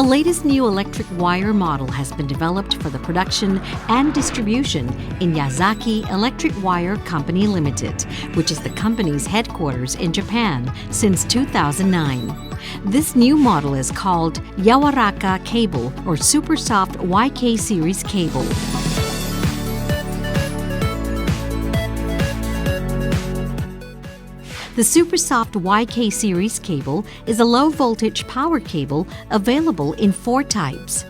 The latest new electric wire model has been developed for the production and distribution in Yazaki Electric Wire Company Limited, which is the company's headquarters in Japan since 2009. This new model is called Yawaraka Cable or Super Soft YK Series Cable. The Super Soft YK Series cable is a low-voltage power cable available in 4 types: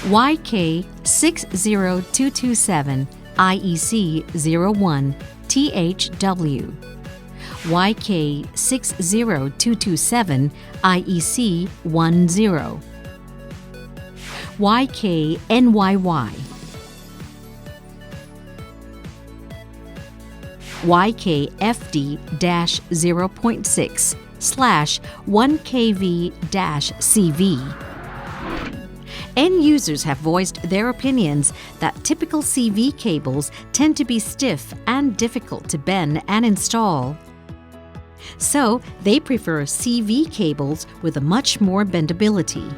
YK60227 IEC01 THW, YK60227 IEC10, YKNYY, YKFD-0.6/1kV-CV. End users have voiced their opinions that typical CV cables tend to be stiff and difficult to bend and install. So they prefer CV cables with a much more bendability.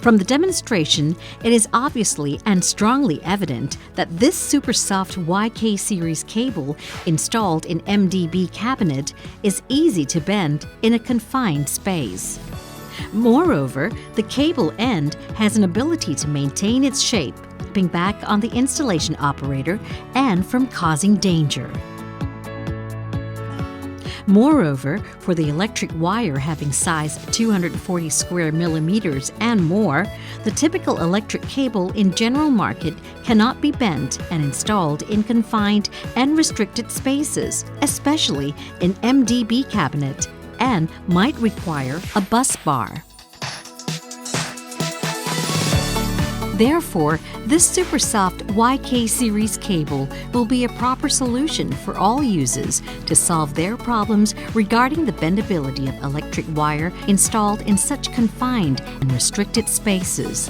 From the demonstration, it is obviously and strongly evident that this super soft YK series cable installed in MDB cabinet is easy to bend in a confined space. Moreover, the cable end has an ability to maintain its shape, stepping back on the installation operator and from causing danger. Moreover, for the electric wire having size 240 square millimeters and more, the typical electric cable in general market cannot be bent and installed in confined and restricted spaces, especially in MDB cabinet, and might require a bus bar. Therefore, this super soft YK series cable will be a proper solution for all users to solve their problems regarding the bendability of electric wire installed in such confined and restricted spaces.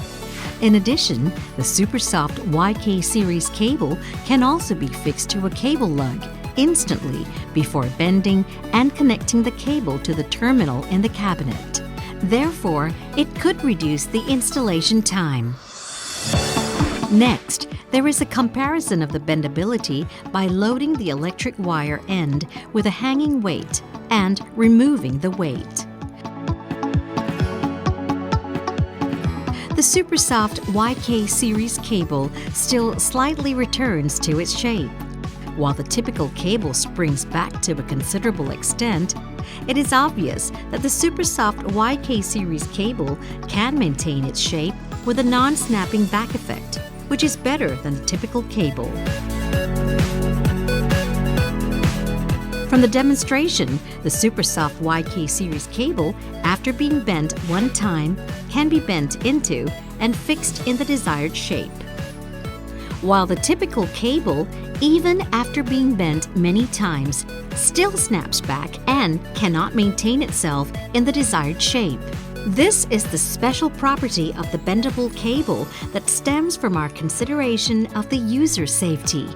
In addition, the super soft YK series cable can also be fixed to a cable lug instantly before bending and connecting the cable to the terminal in the cabinet. Therefore, it could reduce the installation time. Next, there is a comparison of the bendability by loading the electric wire end with a hanging weight and removing the weight. The super soft YK series cable still slightly returns to its shape. While the typical cable springs back to a considerable extent, it is obvious that the super soft YK series cable can maintain its shape with a non-snapping back effect, which is better than the typical cable. From the demonstration, the super soft YK series cable, after being bent one time, can be bent into and fixed in the desired shape. While the typical cable, even after being bent many times, still snaps back and cannot maintain itself in the desired shape. This is the special property of the bendable cable that stems from our consideration of the user safety.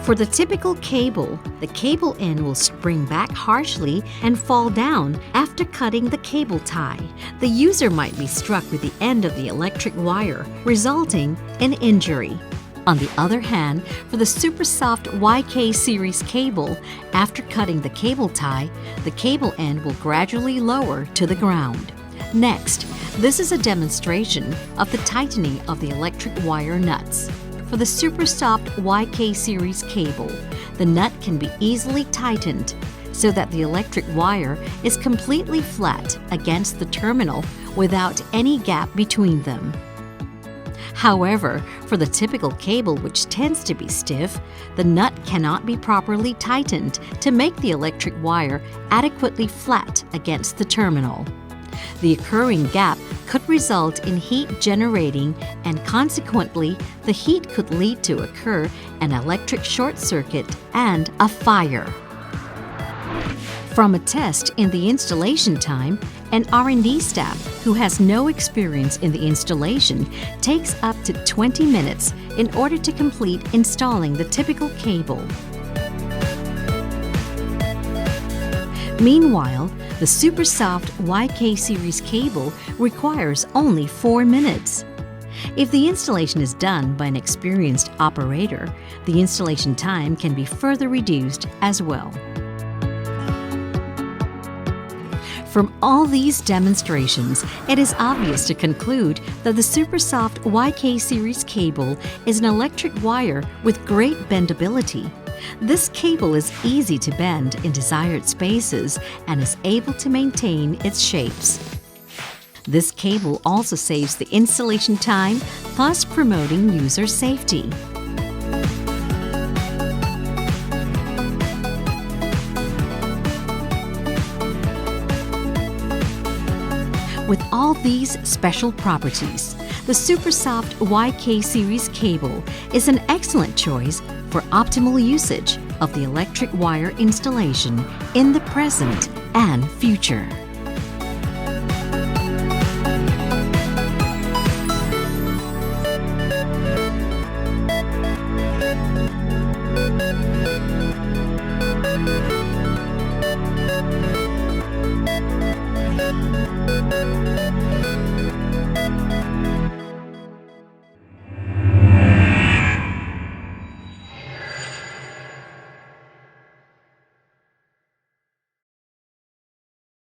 For the typical cable, the cable end will spring back harshly and fall down after cutting the cable tie. The user might be struck with the end of the electric wire, resulting in injury. On the other hand, for the super soft YK series cable, after cutting the cable tie, the cable end will gradually lower to the ground. Next, this is a demonstration of the tightening of the electric wire nuts. For the super soft YK series cable, the nut can be easily tightened so that the electric wire is completely flat against the terminal without any gap between them. However, for the typical cable, which tends to be stiff, the nut cannot be properly tightened to make the electric wire adequately flat against the terminal. The occurring gap could result in heat generating, and consequently, the heat could lead to occur an electric short circuit and a fire. From a test in the installation time, an R&D staff who has no experience in the installation takes up to 20 minutes in order to complete installing the typical cable. Meanwhile, the super soft YK series cable requires only 4 minutes. If the installation is done by an experienced operator, the installation time can be further reduced as well. From all these demonstrations, it is obvious to conclude that the Supersoft YK series cable is an electric wire with great bendability. This cable is easy to bend in desired spaces and is able to maintain its shapes. This cable also saves the installation time, thus promoting user safety. With all these special properties, the Supersoft YK series cable is an excellent choice for optimal usage of the electric wire installation in the present and future.